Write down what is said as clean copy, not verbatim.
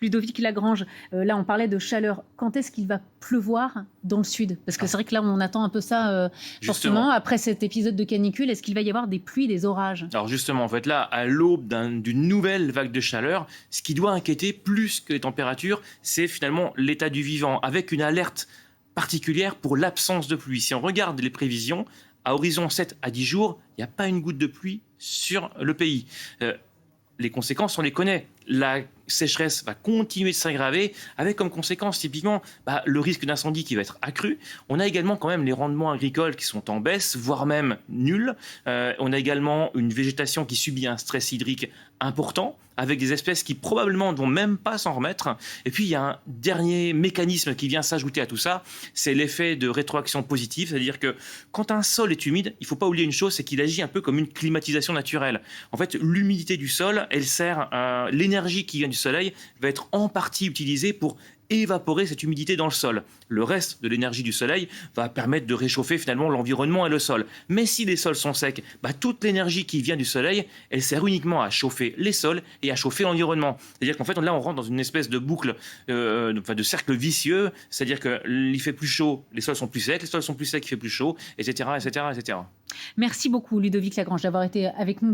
Ludovic Lagrange, là on parlait de chaleur. Quand est-ce qu'il va pleuvoir dans le sud? Parce que c'est vrai que là on attend un peu ça forcément. Après cet épisode de canicule, est-ce qu'il va y avoir des pluies, des orages? Alors justement, en fait, là, à l'aube d'une nouvelle vague de chaleur, ce qui doit inquiéter plus que les températures, c'est finalement l'état du vivant, avec une alerte particulière pour l'absence de pluie. Si on regarde les prévisions, à horizon 7 à 10 jours, il n'y a pas une goutte de pluie sur le pays. Les conséquences, on les connaît. La sécheresse va continuer de s'aggraver, avec comme conséquence typiquement le risque d'incendie qui va être accru. On a également quand même les rendements agricoles qui sont en baisse, voire même nuls. On a également une végétation qui subit un stress hydrique important, avec des espèces qui probablement ne vont même pas s'en remettre. Et puis il y a un dernier mécanisme qui vient s'ajouter à tout ça, c'est l'effet de rétroaction positive, c'est-à-dire que quand un sol est humide, il ne faut pas oublier une chose, c'est qu'il agit un peu comme une climatisation naturelle. En fait, l'humidité du sol, elle sert à l'énergie qui vient du soleil va être en partie utilisée pour évaporer cette humidité dans le sol. Le reste de l'énergie du soleil va permettre de réchauffer finalement l'environnement et le sol. Mais si les sols sont secs, toute l'énergie qui vient du soleil, elle sert uniquement à chauffer les sols et à chauffer l'environnement. C'est-à-dire qu'en fait, là, on rentre dans une espèce de boucle, de cercle vicieux. C'est-à-dire qu'il fait plus chaud, les sols sont plus secs, les sols sont plus secs, il fait plus chaud, etc., etc., etc. Merci beaucoup Ludovic Lagrange d'avoir été avec nous,